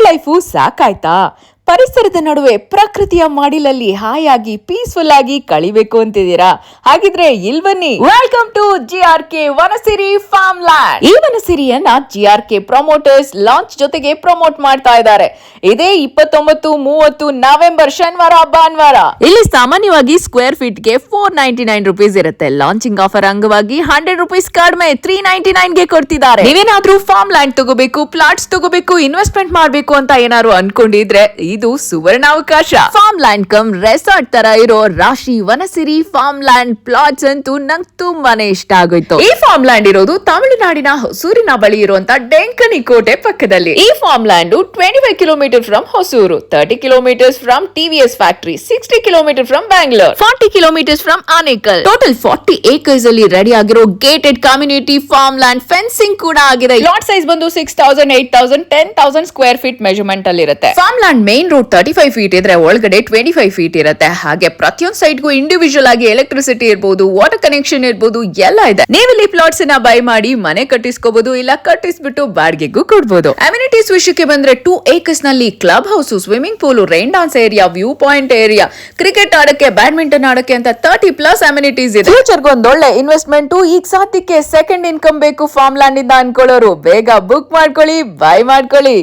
Life ಸಾಕಾಯ್ತಾ? ಪರಿಸರದ ನಡುವೆ ಪ್ರಕೃತಿಯ ಮಾಡಿಲಲ್ಲಿ ಹಾಯಾಗಿ ಪೀಸ್ಫುಲ್ ಆಗಿ ಕಳಿಬೇಕು ಅಂತಿದ್ದೀರಾ? ಹಾಗಿದ್ರೆ ಇಲ್ಲಿ ಬನ್ನಿ. Welcome to GRK Vanasiri farm land. ಈ ವನಸಿರಿಯನ್ನ GRK ಪ್ರಮೋಟರ್ಸ್ ಲಾಂಚ್ ಜೊತೆಗೆ ಪ್ರಮೋಟ್ ಮಾಡ್ತಾ ಇದ್ದಾರೆ. ಇದೇ 29, 30 ನವೆಂಬರ್ ಶನಿವಾರ ಭಾನುವಾರ. ಇಲ್ಲಿ ಸಾಮಾನ್ಯವಾಗಿ ಸ್ಕ್ವೇರ್ ಫೀಟ್ ಗೆ 499 ರುಪೀಸ್ ಇರುತ್ತೆ. ಲಾಂಚಿಂಗ್ ಆಫರ್ ಅಂಗವಾಗಿ 100 ರುಪೀಸ್ ಕಡಿಮೆ 399 ಗೆ ಕೊಡ್ತಿದ್ದಾರೆ. ನೀವೇನಾದ್ರೂ ಫಾರ್ಮ್ ಲ್ಯಾಂಡ್ ತಗೋಬೇಕು, ಪ್ಲಾಟ್ಸ್ ತಗೋಬೇಕು, ಇನ್ವೆಸ್ಟ್ಮೆಂಟ್ ಮಾಡ್ಬೇಕು ಅಂತ ಏನಾದ್ರು ಅನ್ಕೊಂಡಿದ್ರೆ ಇದು ಸುವರ್ಣಾವಕಾಶ. ಫಾರ್ಮ್ ಲ್ಯಾಂಡ್ ಕಮ್ ರೆಸಾರ್ಟ್ ತರ ಇರೋ ರಾಶಿ ವನಸಿರಿ ಫಾರ್ಮ್ ಲ್ಯಾಂಡ್ ಪ್ಲಾಟ್ಸ್ ಅಂತೂ ನಂಗೆ ತುಂಬಾನೇ ಇಷ್ಟ ಆಗೋಯ್ತು. ಈ ಫಾರ್ಮ್ ಲ್ಯಾಂಡ್ ಇರೋದು ತಮಿಳುನಾಡಿನ ಹೊಸೂರಿನ ಬಳಿ ಇರುವಂತ ಡೆಂಕನಿ ಕೋಟೆ ಪಕ್ಕದಲ್ಲಿ. ಈ farm land 25 kilometre from Hosur, 30 kilometres from TVS factory, 60 kilometre from Bangalore, 40 kilometres from Anekal. Total 40 acres ಅಲ್ಲಿ ರೆಡಿ ಆಗಿರೋ gated community farm land fencing ಕೂಡ ಆಗಿದೆ. ಲಾಟ್ ಸೈಜ್ ಬಂದು 6000, 8000, 10,000 ಸ್ಕ್ವೇರ್ ಫೀಟ್ ಮೆಜರ್ಮೆಂಟ್ ಅಲ್ಲಿ ಇರುತ್ತೆ. Farm land main road 35 feet ಇದ್ರೆ ಒಳಗಡೆ 25 ಫೀಟ್ ಇರುತ್ತೆ. ಹಾಗೆ ಪ್ರತಿಯೊಂದು ಸೈಟ್ಗೂ ಇಂಡಿವಿಜುವಲ್ ಆಗಿ ಎಲೆಕ್ಟ್ರಿಸಿಟಿ ಇರಬಹುದು, ವಾಟರ್ ಕನೆಕ್ಷನ್ ಇರಬಹುದು, ಎಲ್ಲ ಇದೆ. ನೀವಿಲ್ಲಿ ಪ್ಲಾಟ್ಸ್ ನ ಬೈ ಮಾಡಿ ಮನೆ ಕಟ್ಟಿಸ್ಕೋಬಹುದು, ಇಲ್ಲ ಕಟ್ಟಿಸ್ಬಿಟ್ಟು ಬಾಡಿಗೆಗೂ ಕೊಡಬಹುದು. ಅಮ್ಯುನಿಟೀಸ್ ವಿಷಯಕ್ಕೆ ಬಂದ್ರೆ 2 ಏಕರ್ಸ್ ನಲ್ಲಿ club house, swimming pool, rain dance area, view point area, cricket ಆಡಕ್ಕೆ, ಬ್ಯಾಡ್ಮಿಂಟನ್ ಆಡಕ್ಕೆ ಅಂತ 30+ ಅಮ್ಯುನಿಟೀಸ್ ಇದೆ. ಫ್ಯೂಚರ್ಗೆ ಒಂದೊಳ್ಳೆ ಇನ್ವೆಸ್ಟ್ಮೆಂಟ್. ಈಗ ಸದ್ಯಕ್ಕೆ ಸೆಕೆಂಡ್ ಇನ್ಕಮ್ ಬೇಕು ಫಾರ್ಮ್ ಲ್ಯಾಂಡ್ ಇಂದ ಅನ್ಕೊಳ್ಳೋರು ಬೇಗ ಬುಕ್ ಮಾಡ್ಕೊಳ್ಳಿ, ಬೈ ಮಾಡ್ಕೊಳ್ಳಿ.